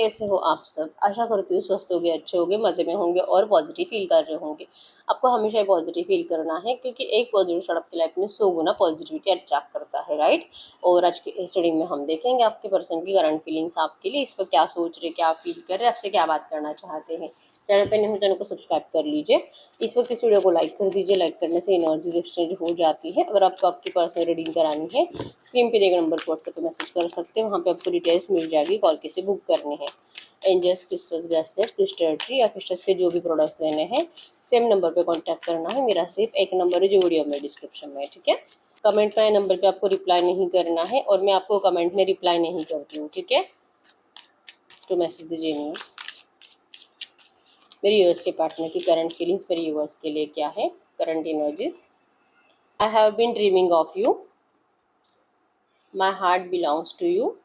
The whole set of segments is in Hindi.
कैसे हो आप सब? आशा करती हूँ स्वस्थ होंगे, अच्छे होंगे, मज़े में होंगे और पॉजिटिव फील कर रहे होंगे। आपको हमेशा ही पॉजिटिव फील करना है क्योंकि एक पॉजिटिव शॉट आपकी लाइफ में 100 गुना पॉजिटिविटी अट्रैक्ट करता है, राइट? और आज की इस रीडिंग में हम देखेंगे आपके पर्सन की करंट फीलिंग्स आपके लिए, इस पर क्या सोच रहे, क्या फील कर रहे, आपसे क्या बात करना चाहते हैं। चैनल पर नहीं हो चैनल को सब्सक्राइब कर लीजिए। इस वक्त इस वीडियो को लाइक कर दीजिए। लाइक करने से एनर्जीज एक्सचेंज हो जाती है। अगर आपको आपकी पर्सनल रीडिंग करानी है, स्क्रीन पे दिए गए नंबर पर व्हाट्सएप पे मैसेज कर सकते हैं। वहाँ पे आपको डिटेल्स मिल जाएगी, कॉल कैसे बुक करनी है। Angels, crystals, bracelet, crystal tree या क्रिस्टल्स के जो भी प्रोडक्ट्स लेने हैं, सेम नंबर पे कांटेक्ट करना है। मेरा सिर्फ एक नंबर है जो वीडियो में डिस्क्रिप्शन में है, ठीक है। कमेंट में नंबर पे आपको रिप्लाई नहीं करना है और मैं आपको कमेंट में रिप्लाई नहीं करती हूँ, ठीक है। तो मैसेज दीजिए न्यूज़। मेरे यूएस के पार्टनर की करंट फीलिंग्स मेरे यूएस के लिए क्या है, current energies. I have been dreaming of you, my heart belongs to you,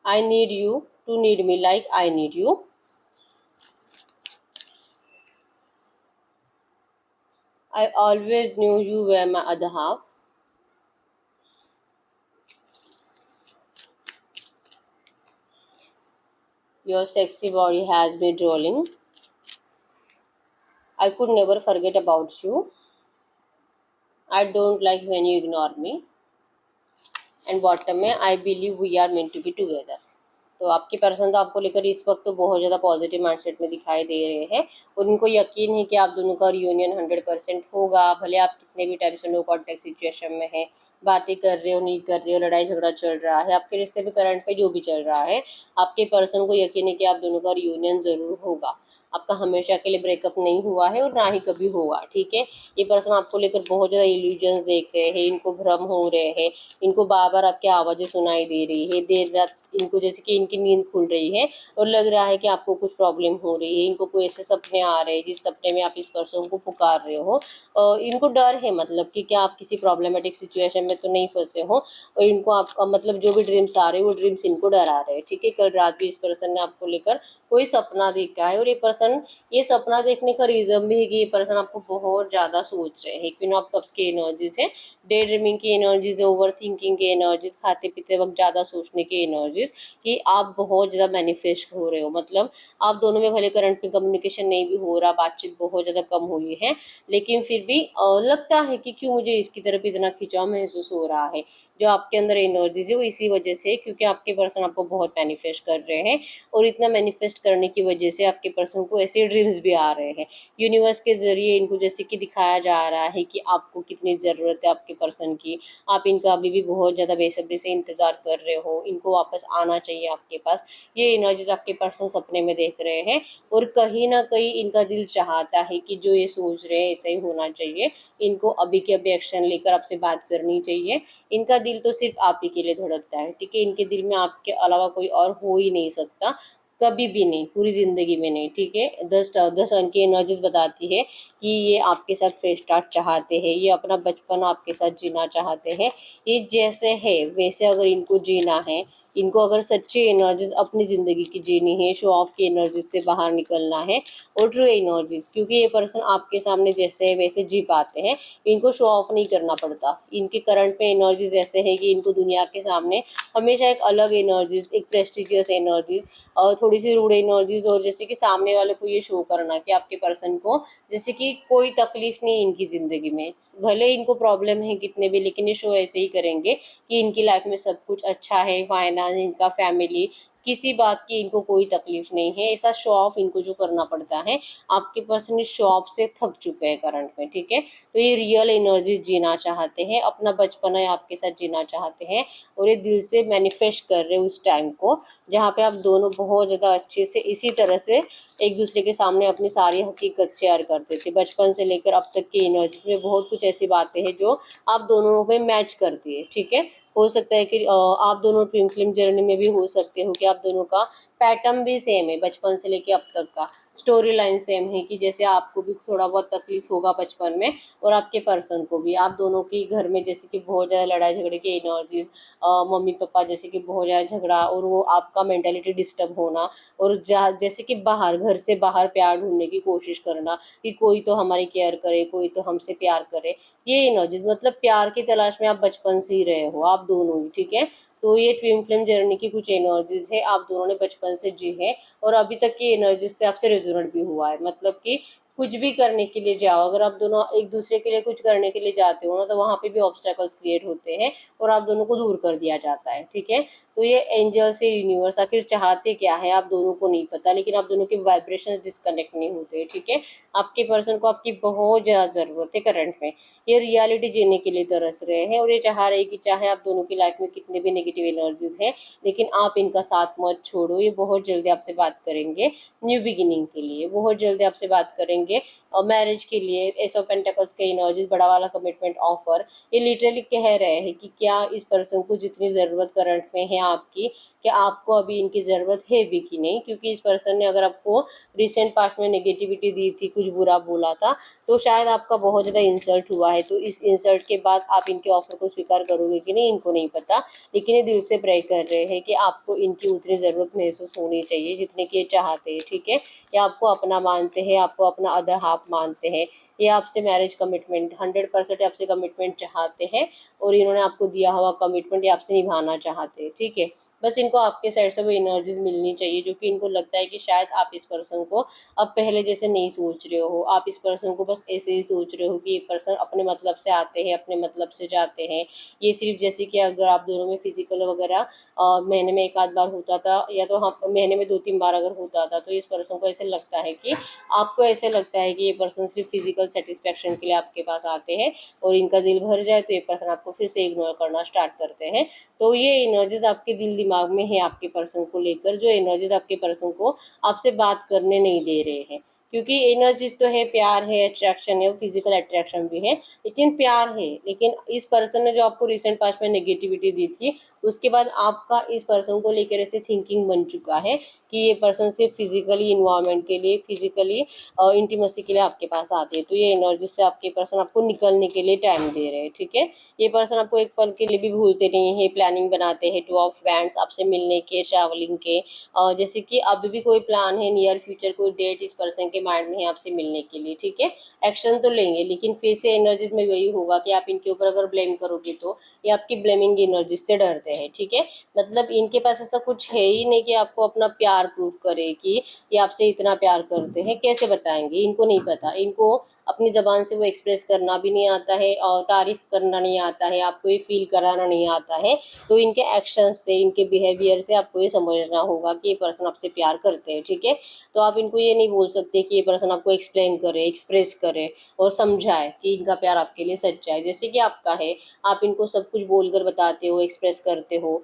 I need you to need me like I need you. I always knew you were my other half. Your sexy body has me drooling. I could never forget about you. I don't like when you ignore me. And bottom में I believe we are meant to be together. तो आपकी पर्सन तो आपको लेकर इस वक्त तो बहुत ज़्यादा पॉजिटिव माइंडसेट में दिखाई दे रहे हैं और उनको यकीन है कि आप दोनों का रियूनियन 100% होगा। भले आप कितने भी टाइम से नो कॉन्टेक्ट सिचुएशन में हैं, बातें कर रहे हो, नहीं कर रहे हो, लड़ाई झगड़ा चल रहा है, आपके रिश्ते में करंट पे जो भी चल रहा है, आपके पर्सन को यकीन है कि आप दोनों का रियूनियन ज़रूर होगा। आपका हमेशा के लिए ब्रेकअप नहीं हुआ है और ना ही कभी होगा, ठीक है। ये पर्सन आपको लेकर बहुत ज़्यादा इल्यूजन्स देख रहे हैं, इनको भ्रम हो रहे हैं, इनको बार बार आपकी आवाज़ें सुनाई दे रही है, देर रात इनको जैसे कि इनकी नींद खुल रही है और लग रहा है कि आपको कुछ प्रॉब्लम हो रही है। इनको कोई ऐसे सपने आ रहे हैं जिस सपने में आप इस पर्सन को पुकार रहे हो। इनको डर है, मतलब कि क्या आप किसी प्रॉब्लमेटिक सिचुएशन में तो नहीं फंसे हो, और इनको आपका मतलब जो भी ड्रीम्स आ रहे हैं वो ड्रीम्स इनको डरा रहे हैं, ठीक है। कल रात भी इस पर्सन ने आपको लेकर कोई सपना देखा है और ये पर्सन, ये सपना देखने का रीज़न भी है कि ये पर्सन आपको बहुत ज़्यादा सोच रहे हैं। क्यों आप कब्ज की एनर्जीज है, डे ड्रीमिंग की एनर्जीज, ओवर थिंकिंग की एनर्जीज, खाते पीते वक्त ज़्यादा सोचने की एनर्जीज, कि आप बहुत ज़्यादा मैनिफेस्ट हो रहे हो। मतलब आप दोनों में भले करंट में कम्युनिकेशन नहीं भी हो रहा, बातचीत बहुत ज़्यादा कम हुई है, लेकिन फिर भी लगता है कि क्यों मुझे इसकी तरफ इतना खिंचाव महसूस हो रहा है। जो आपके अंदर एनर्जीज है वो इसी वजह से, क्योंकि आपके पर्सन आपको बहुत मैनिफेस्ट कर रहे हैं और इतना मैनिफेस्ट करने की वजह से आपके पर्सन को ऐसे ड्रीम्स भी आ रहे हैं। यूनिवर्स के ज़रिए इनको जैसे कि दिखाया जा रहा है कि आपको कितनी ज़रूरत है आपके पर्सन की, आप इनका अभी भी बहुत ज़्यादा बेसब्री से इंतज़ार कर रहे हो, इनको वापस आना चाहिए आपके पास। ये एनर्जीज आपके पर्सन सपने में देख रहे हैं और कहीं ना कहीं इनका दिल चाहता है कि जो ये सोच रहे हैं ऐसा ही होना चाहिए। इनको अभी के अभी एक्शन लेकर आपसे बात करनी चाहिए। इनका दिल तो सिर्फ आप ही के लिए धड़कता है, ठीक है। इनके दिल में आपके अलावा कोई और हो ही नहीं सकता, कभी भी नहीं, पूरी ज़िंदगी में नहीं, ठीक है। 10 अंक की एनर्जीज बताती है कि ये आपके साथ फ्रेश स्टार्ट चाहते हैं, ये अपना बचपन आपके साथ जीना चाहते हैं। ये जैसे है वैसे अगर इनको जीना है, इनको अगर सच्ची एनर्जीज अपनी ज़िंदगी की जीनी है, शो ऑफ की एनर्जीज से बाहर निकलना है और ट्रू एनर्जीज, क्योंकि ये पर्सन आपके सामने जैसे है वैसे जी पाते हैं, इनको शो ऑफ नहीं करना पड़ता। इनके करंट में एनर्जीज ऐसे है कि इनको दुनिया के सामने हमेशा एक अलग एनर्जीज, एक प्रेस्टिजियस एनर्जीज और थोड़ी सी रूड एनर्जीज, और जैसे कि सामने वाले को ये शो करना कि आपके पर्सन को जैसे कि कोई तकलीफ नहीं इनकी ज़िंदगी में, भले इनको प्रॉब्लम है कितने भी, लेकिन ये शो ऐसे ही करेंगे कि इनकी लाइफ में सब कुछ अच्छा है, फाइनेंस, इनका फैमिली, किसी बात की इनको कोई तकलीफ नहीं है। ऐसा शो ऑफ इनको जो करना पड़ता है, आपके पर्सन इस शो ऑफ से थक चुके हैं करंट में, ठीक है। तो ये रियल एनर्जी जीना चाहते हैं, अपना बचपन है आपके साथ जीना चाहते हैं और ये दिल से मैनिफेस्ट कर रहे हैं उस टाइम को जहाँ पे आप दोनों बहुत ज़्यादा अच्छे से इसी तरह से एक दूसरे के सामने अपनी सारी हकीकत शेयर करते थे। बचपन से लेकर अब तक की एनर्जी में बहुत कुछ ऐसी बातें हैं जो आप दोनों में मैच करती है, ठीक है। हो सकता है कि आप दोनों ट्विन फ्लेम जर्नी में भी हो सकते हो कि आप दोनों का पैटर्न भी सेम है बचपन से लेके अब तक का, स्टोरी लाइन सेम है कि जैसे आपको भी थोड़ा बहुत तकलीफ होगा बचपन में और आपके पर्सन को भी, आप दोनों की घर में जैसे कि बहुत ज़्यादा लड़ाई झगड़े की एनर्जीज, मम्मी पापा जैसे कि बहुत ज़्यादा झगड़ा, और वो आपका मेंटालिटी डिस्टर्ब होना, और जैसे कि बाहर, घर से बाहर प्यार ढूंढने की कोशिश करना कि कोई तो हमारी केयर करे, कोई तो हमसे प्यार करे, ये एनर्जीज, मतलब प्यार की तलाश में आप बचपन से ही रहे हो आप दोनों ही, ठीक है। तो ये ट्विन फ्लेम जर्नी की कुछ एनर्जीज है, आप दोनों ने बचपन से जी है और अभी तक की एनर्जीज से आपसे रेजोनेट भी हुआ है। मतलब कि कुछ भी करने के लिए जाओ, अगर आप दोनों एक दूसरे के लिए कुछ करने के लिए जाते हो ना, तो वहाँ पे भी ऑब्स्टेकल्स क्रिएट होते हैं और आप दोनों को दूर कर दिया जाता है, ठीक है। तो ये एंजल से यूनिवर्स आखिर चाहते क्या है आप दोनों को नहीं पता, लेकिन आप दोनों के वाइब्रेशन डिस्कनेक्ट नहीं होते, ठीक है। आपके पर्सन को आपकी बहुत ज़्यादा ज़रूरत है करंट में, ये रियलिटी जीने के लिए तरस रहे हैं और ये चाह रहे हैं कि चाहे आप दोनों की लाइफ में कितने भी नेगेटिव एनर्जीज हैं, लेकिन आप इनका साथ मत छोड़ो। ये बहुत जल्दी आपसे बात करेंगे न्यू बिगिनिंग के लिए, बहुत जल्दी आपसे बात करेंगे और मैरिज के लिए। एस ऑफ पेंटिकल्स के एनर्जीज, बड़ा वाला कमिटमेंट ऑफर, ये लिटरली कह रहे हैं कि क्या इस पर्सन को जितनी ज़रूरत करंट में है आपकी, क्या आपको अभी इनकी ज़रूरत है भी कि नहीं। क्योंकि इस पर्सन ने अगर आपको रिसेंट पास्ट में नेगेटिविटी दी थी, कुछ बुरा बोला था, तो शायद आपका बहुत ज़्यादा इंसल्ट हुआ है। तो इस इंसल्ट के बाद आप इनके ऑफर को स्वीकार करोगे कि नहीं, इनको नहीं पता, लेकिन ये दिल से प्रे कर रहे हैं कि आपको इनकी उतनी ज़रूरत महसूस होनी चाहिए जितने कि ये चाहते हैं, ठीक है। ये आपको अपना मानते हैं, आपको अपना अदर हाफ मानते हैं, ये आपसे मैरिज कमिटमेंट 100% आपसे कमिटमेंट चाहते हैं और इन्होंने आपको दिया हुआ कमिटमेंट ये आपसे निभाना चाहते हैं, ठीक है। बस इनको आपके साइड से वो एनर्जीज मिलनी चाहिए जो कि इनको लगता है कि शायद आप इस पर्सन को अब पहले जैसे नहीं सोच रहे हो, आप इस पर्सन को बस ऐसे ही सोच रहे हो कि ये पर्सन अपने मतलब से आते हैं, अपने मतलब से जाते हैं। ये सिर्फ जैसे कि अगर आप दोनों में फिजिकल वगैरह महीने में एक आध बार होता था, या तो हम महीने में 2-3 बार अगर होता था, तो इस पर्सन को ऐसे लगता है कि आपको ऐसे लगता है कि ये पर्सन सिर्फ फिजिकल सेटिस्फेक्शन के लिए आपके पास आते हैं और इनका दिल भर जाए तो ये पर्सन आपको फिर से इग्नोर करना स्टार्ट करते हैं। तो ये एनर्जीज आपके दिल दिमाग में है आपके पर्सन को लेकर, जो एनर्जीज आपके पर्सन को आपसे बात करने नहीं दे रहे हैं। क्योंकि एनर्जीज तो है, प्यार है, अट्रैक्शन है, फिजिकल अट्रैक्शन भी है, लेकिन प्यार है। लेकिन इस पर्सन ने जो आपको रिसेंट पास्ट में नेगेटिविटी दी थी, उसके बाद आपका इस पर्सन को लेकर ऐसे थिंकिंग बन चुका है कि ये पर्सन सिर्फ फिजिकली इन्वायरमेंट के लिए, फिजिकली इंटीमेसी के लिए आपके पास आते हैं। तो ये एनर्जी से आपके पर्सन आपको निकलने के लिए टाइम दे रहे हैं, ठीक है। ये पर्सन आपको एक पल के लिए भी भूलते नहीं है, प्लानिंग बनाते हैं 2 ऑफ वैंड्स आपसे मिलने के, ट्रैवलिंग के, जैसे कि अभी भी कोई प्लान है, नियर फ्यूचर कोई डेट इस पर्सन के माइंड में है आपसे मिलने के लिए, ठीक है। एक्शन तो लेंगे, लेकिन फिर से एनर्जीज में वही होगा कि आप इनके ऊपर अगर ब्लेम करोगे तो ये आपकी ब्लेमिंग एनर्जीज से डरते हैं, ठीक है। मतलब इनके पास ऐसा कुछ है ही नहीं कि आपको अपना प्यार प्रूव करे कि ये आपसे इतना प्यार करते हैं। कैसे बताएंगे, इनको नहीं पता, इनको अपनी ज़बान से वो एक्सप्रेस करना भी नहीं आता है और तारीफ़ करना नहीं आता है, आपको ये फील कराना नहीं आता है। तो इनके एक्शन से, इनके बिहेवियर से आपको ये समझना होगा कि ये पर्सन आपसे प्यार करते हैं, ठीक है। तो आप इनको ये नहीं बोल सकते कि ये पर्सन आपको एक्सप्लेन करे, एक्सप्रेस करे और समझाए कि इनका प्यार आपके लिए सच्चा है, जैसे कि आपका है। आप इनको सब कुछ बोलकर बताते हो, एक्सप्रेस करते हो।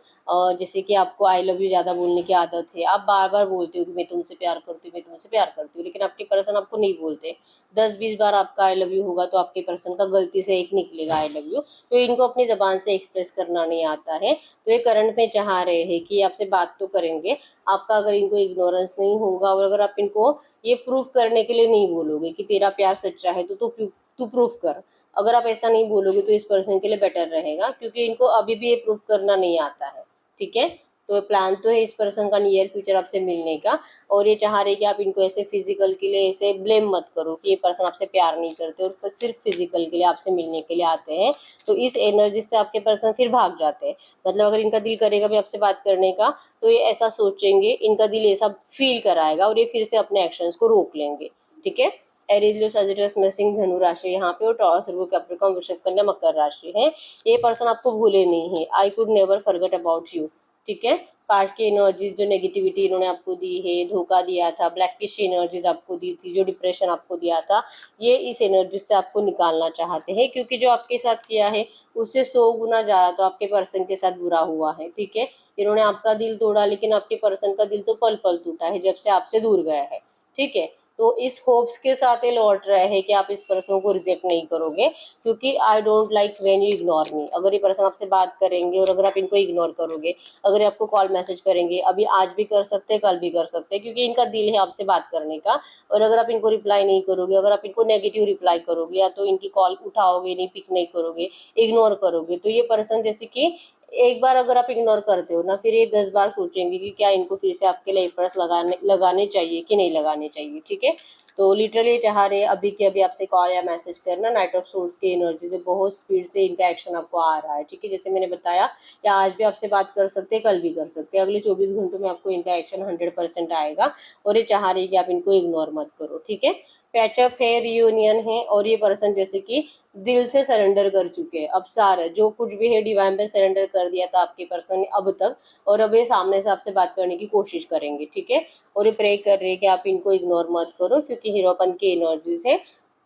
जैसे कि आपको आई लव यू ज़्यादा बोलने की आदत है, आप बार बार बोलते हो कि मैं तुमसे प्यार करती हूँ, मैं तुमसे प्यार करती हूँ, लेकिन आपके पर्सन आपको नहीं बोलते। 10-20 बार आपका आई लव यू होगा तो आपके पर्सन का गलती से एक निकलेगा आई लव यू। तो इनको अपनी ज़बान से एक्सप्रेस करना नहीं आता है। तो ये करंट में चाह रहे हैं कि आपसे बात तो करेंगे, आपका अगर इनको इग्नोरेंस नहीं होगा और अगर आप इनको ये प्रूफ करने के लिए नहीं बोलोगे कि तेरा प्यार सच्चा है तो तू प्रूफ कर, अगर आप ऐसा नहीं बोलोगे तो इस पर्सन के लिए बेटर रहेगा, क्योंकि इनको अभी भी ये प्रूफ करना नहीं आता है, ठीक है। तो प्लान तो है इस पर्सन का नियर फ्यूचर आपसे मिलने का, और ये चाह रहे कि आप इनको ऐसे फिजिकल के लिए ऐसे ब्लेम मत करो कि ये पर्सन आपसे प्यार नहीं करते और सिर्फ फिजिकल के लिए आपसे मिलने के लिए आते हैं। तो इस एनर्जी से आपके पर्सन फिर भाग जाते हैं। मतलब अगर इनका दिल करेगा भी आपसे बात करने का, तो ये ऐसा सोचेंगे, इनका दिल ऐसा फील कराएगा और ये फिर से अपने एक्शंस को रोक लेंगे, ठीक है। एरीज, लियो, सजिटस, मेषिंग, धनु राशि यहाँ पे, और टॉरस, वर्गो, कैप्रिकॉर्न, वृषभ, कन्या, मकर राशि है। ये पर्सन आपको भूले नहीं है, I could never forget about you, ठीक है। पास्ट की एनर्जीज, जो नेगेटिविटी इन्होंने आपको दी है, धोखा दिया था, ब्लैकिश एनर्जीज आपको दी थी, जो डिप्रेशन आपको दिया था, ये इस एनर्जी से आपको निकालना चाहते हैं। क्योंकि जो आपके साथ किया है उससे 100 गुना ज़्यादा तो आपके पर्सन के साथ बुरा हुआ है, ठीक है। इन्होंने आपका दिल तोड़ा, लेकिन आपके पर्सन का दिल तो पल पल टूटा है जब से आपसे दूर गया है, ठीक है। तो इस होप्स के साथ ये लौट रहे हैं कि आप इस पर्सन को रिजेक्ट नहीं करोगे, क्योंकि I don't like when you ignore me. अगर ये पर्सन आपसे बात करेंगे और अगर आप इनको इग्नोर करोगे, अगर आपको कॉल मैसेज करेंगे, अभी आज भी कर सकते हैं, कल भी कर सकते हैं, क्योंकि इनका दिल है आपसे बात करने का, और अगर आप इनको रिप्लाई नहीं करोगे, अगर आप इनको नेगेटिव रिप्लाई करोगे, या तो इनकी कॉल उठाओगे नहीं, पिक नहीं करोगे, इग्नोर करोगे, तो ये पर्सन जैसे कि एक बार अगर आप इग्नोर करते हो ना, फिर ये 10 बार सोचेंगे कि क्या इनको फिर से आपके लिए एफर्ट्स लगाने चाहिए कि नहीं लगाने चाहिए। ठीक है, तो लिटरली चाह रहे अभी के अभी आपसे कॉल या मैसेज करना। नाइट ऑफ सोर्स की एनर्जी से बहुत स्पीड से इनका एक्शन आपको आ रहा है। ठीक है, जैसे मैंने बताया, या आज भी आपसे बात कर सकते हैं, कल भी कर सकते हैं, अगले 24 घंटों में आपको इनका एक्शन 100% आएगा, और ये चाह रही है कि आप इनको इग्नोर मत करो। ठीक है, पैचअप है, रियूनियन है, और ये पर्सन जैसे कि दिल से सरेंडर कर चुके हैं। अब सारा जो कुछ भी है डिवाइन पे सरेंडर कर दिया था आपके पर्सन ने अब तक, और अब ये सामने से आपसे बात करने की कोशिश करेंगे। ठीक है, और ये प्रे कर रहे हैं कि आप इनको इग्नोर मत करो, क्योंकि हीरोपन की एनर्जीज है,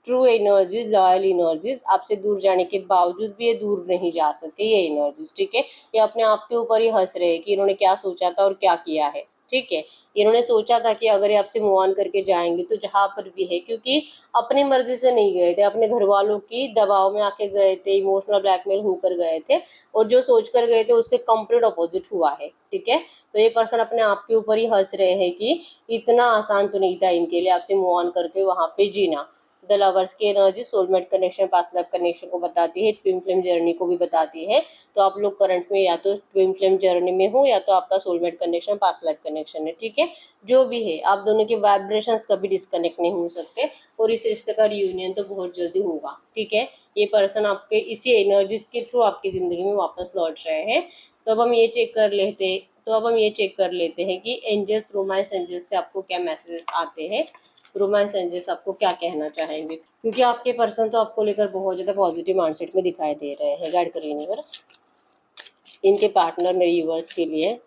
ट्रू एनर्जीज, लॉयल एनर्जीज, आपसे दूर जाने के बावजूद भी ये दूर नहीं जा सके ये एनर्जीज। ठीक है, ये अपने आप के ऊपर ही हंस रहे हैं कि इन्होंने क्या सोचा था और क्या किया है। ठीक है, इन्होंने सोचा था कि अगर ये आपसे मूव ऑन करके जाएंगे तो जहाँ पर भी है, क्योंकि अपनी मर्जी से नहीं गए थे, अपने घर वालों की दबाव में आके गए थे, इमोशनल ब्लैकमेल होकर गए थे, और जो सोच कर गए थे उसके कंप्लीट अपोजिट हुआ है। ठीक है, तो ये पर्सन अपने आप के ऊपर ही हंस रहे हैं कि इतना आसान तो नहीं था इनके लिए आपसे मूव ऑन करके वहाँ पे जीना। द लवर्स की energy soulmate connection, past life connection को बताती है, ट्विन फ्लेम जर्नी को भी बताती है। तो आप लोग करंट में या तो ट्विन फ्लेम जर्नी में हो, या तो आपका soulmate connection, past life connection है। ठीक है, जो भी है, आप दोनों के वाइब्रेशंस कभी डिस्कनेक्ट नहीं हो सकते, और इस रिश्ते का रियूनियन तो बहुत जल्दी होगा। ठीक है, ये पर्सन आपके इसी एनर्जीज के थ्रू आपकी ज़िंदगी में वापस लौट रहे हैं। तो अब हम ये चेक कर लेते हैं कि एंजल्स, रोमांस एंजल्स से आपको क्या मैसेजेस आते हैं। रोमांस एंजल्स आपको क्या कहना चाहेंगे, क्योंकि आपके पर्सन तो आपको लेकर बहुत ज़्यादा पॉजिटिव माइंडसेट में दिखाई दे रहे हैं। गाइड करिए यूनिवर्स, इनके पार्टनर मेरे यूनिवर्स के लिए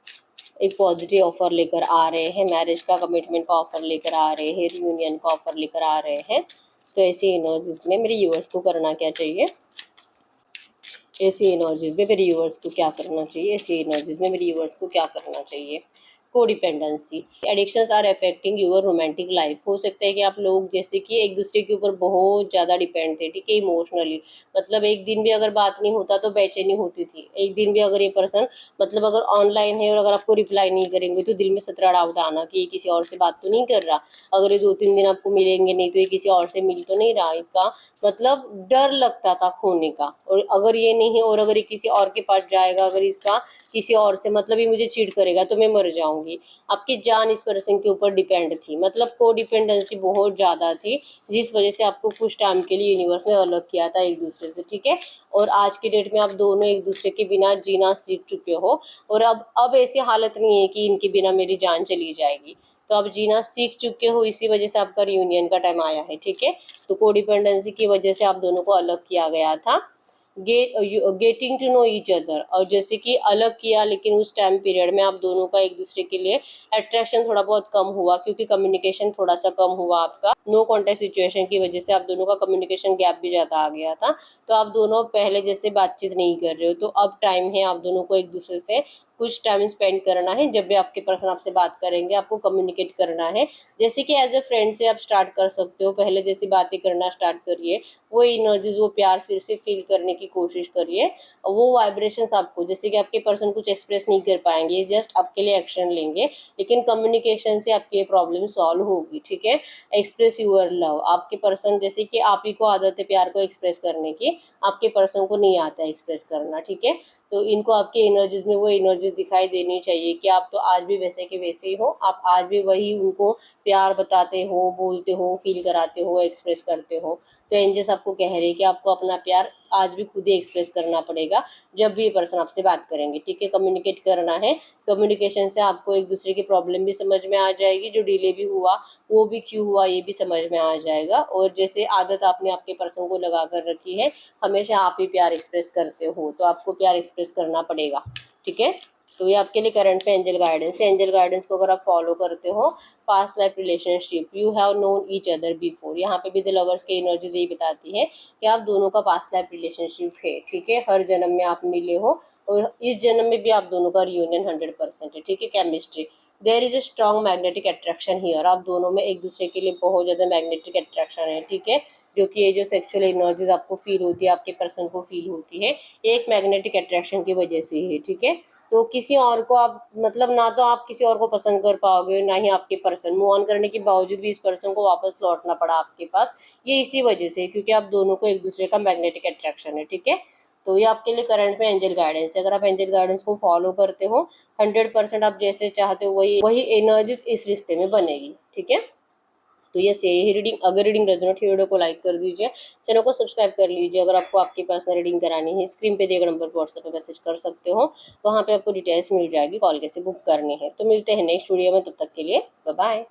एक पॉजिटिव ऑफर लेकर आ रहे हैं, मैरिज का, कमिटमेंट का ऑफर लेकर आ रहे हैं, रियूनियन का ऑफर लेकर आ रहे हैं। तो ऐसी एनर्जीज में मेरे यूवर्स को करना क्या चाहिए, ऐसी एनर्जीज में मेरे यूवर्स को क्या करना चाहिए, ऐसी एनर्जीज में मेरे यूवर्स को क्या करना चाहिए। Codependency, addictions are affecting your romantic life. हो सकता है कि आप लोग जैसे कि एक दूसरे के ऊपर बहुत ज़्यादा डिपेंड थे। ठीक है, इमोशनली, मतलब एक दिन भी अगर बात नहीं होता तो बेचैनी होती थी। एक दिन भी अगर ये पर्सन, मतलब अगर ऑनलाइन है और अगर आपको रिप्लाई नहीं करेंगे तो दिल में 17 डाउट आना कि ये किसी और से बात तो नहीं कर रहा, अगर ये 2-3 दिन आपको मिलेंगे नहीं तो ये किसी और से मिल तो नहीं रहा। इसका मतलब डर लगता था खोने का, और अगर ये नहीं है और अगर ये किसी और के पास जाएगा, अगर इसका किसी और से मतलब ये मुझे चीट करेगा तो मैं मर जाऊंगी। आपकी जान इस पर्सन के ऊपर डिपेंड थी, मतलब को डिपेंडेंसी बहुत ज़्यादा थी, जिस वजह से आपको कुछ टाइम के लिए यूनिवर्स ने अलग किया था एक दूसरे से। ठीक है, और आज की डेट में आप दोनों एक दूसरे के बिना जीना सीख चुके हो, और अब ऐसी हालत नहीं है कि इनके बिना मेरी जान चली जाएगी, तो आप जीना सीख चुके हो, इसी वजह से आपका रियूनियन का टाइम आया है। ठीक है, तो कोडिपेंडेंसी की वजह से आप दोनों को अलग किया गया था। Getting to know each other, और जैसे कि अलग किया, लेकिन उस टाइम पीरियड में आप दोनों का एक दूसरे के लिए अट्रैक्शन थोड़ा बहुत कम हुआ, क्योंकि कम्युनिकेशन थोड़ा सा कम हुआ आपका। नो कॉन्टेक्ट सिचुएशन की वजह से आप दोनों का कम्युनिकेशन गैप भी ज़्यादा आ गया था। तो आप दोनों पहले जैसे बातचीत नहीं कर रहे हो, तो अब टाइम है आप दोनों को एक दूसरे से कुछ टाइम स्पेंड करना है। जब भी आपके पर्सन आपसे बात करेंगे, आपको कम्युनिकेट करना है, जैसे कि एज ए फ्रेंड से आप स्टार्ट कर सकते हो, पहले जैसी बातें करना स्टार्ट करिए, वो एनर्जीज, वो प्यार फिर से फील करने की कोशिश करिए। वो वाइब्रेशंस आपको, जैसे कि आपके पर्सन कुछ एक्सप्रेस नहीं कर पाएंगे, जस्ट आपके लिए एक्शन लेंगे, लेकिन कम्युनिकेशन से आपकी ये प्रॉब्लम सॉल्व होगी। ठीक है, एक्सप्रेस यूअर लव, आपके पर्सन, जैसे कि आप ही को आदत है प्यार को एक्सप्रेस करने की, आपके पर्सन को नहीं आता है एक्सप्रेस करना। ठीक है, तो इनको आपकी एनर्जीज में वो एनर्जीज दिखाई देनी चाहिए कि आप तो आज भी वैसे के वैसे ही हो, आप आज भी वही उनको प्यार बताते हो, बोलते हो, फील कराते हो, एक्सप्रेस करते हो। तो एंजल्स आपको कह रहे हैं कि आपको अपना प्यार आज भी खुद ही एक्सप्रेस करना पड़ेगा जब भी ये पर्सन आपसे बात करेंगे। ठीक है, कम्युनिकेट करना है, कम्युनिकेशन से आपको एक दूसरे की प्रॉब्लम भी समझ में आ जाएगी, जो डिले भी हुआ वो भी क्यों हुआ ये भी समझ में आ जाएगा। और जैसे आदत आपने आपके पर्सन को लगा कर रखी है, हमेशा आप ही प्यार एक्सप्रेस करते हो, तो आपको प्यार एक्सप्रेस करना पड़ेगा। ठीक है, तो ये आपके लिए करंट में एंजल गाइडेंस है। एंजल गाइडेंस को अगर आप फॉलो करते हो, past life relationship, you have known each other before, यहाँ पे भी द लवर्स की एनर्जीज यही बताती है कि आप दोनों का पास्ट लाइफ रिलेशनशिप है। ठीक है, हर जन्म में आप मिले हो, और इस जन्म में भी आप दोनों का रियूनियन 100% है। ठीक है, chemistry, there is a strong magnetic attraction here, आप दोनों में एक दूसरे के लिए बहुत ज़्यादा मैग्नेटिक अट्रैक्शन है, ठीक है। जो कि ये जो सेक्सुअल एनर्जीज आपको फील होती है, आपके पर्सन को फील होती है, एक मैग्नेटिक अट्रैक्शन की वजह से है, ठीक है। तो किसी और को आप मतलब ना तो आप किसी और को पसंद कर पाओगे, ना ही आपके पर्सन, मूव ऑन करने के बावजूद भी इस पर्सन को वापस लौटना पड़ा आपके पास, ये इसी वजह से, क्योंकि आप दोनों को एक दूसरे का मैग्नेटिक अट्रैक्शन है, ठीक है। तो ये आपके लिए करंट में एंजल गाइडेंस है। अगर आप एंजल गाइडेंस को फॉलो करते हो 100% आप जैसे चाहते हो वही वही एनर्जीज इस रिश्ते में बनेगी, ठीक है। तो ये से ही रीडिंग, अगर रीडिंग रेजोनेट है वीडियो को लाइक कर दीजिए, चैनल को सब्सक्राइब कर लीजिए। अगर आपको आपकी पर्सनल रीडिंग करानी है, स्क्रीन पे दिए गए नंबर पर व्हाट्सएप पे मैसेज कर सकते हो, वहाँ पे आपको डिटेल्स मिल जाएगी, कॉल कैसे बुक करनी है। तो मिलते हैं नेक्स्ट वीडियो में, तब तक के लिए बाय बाय।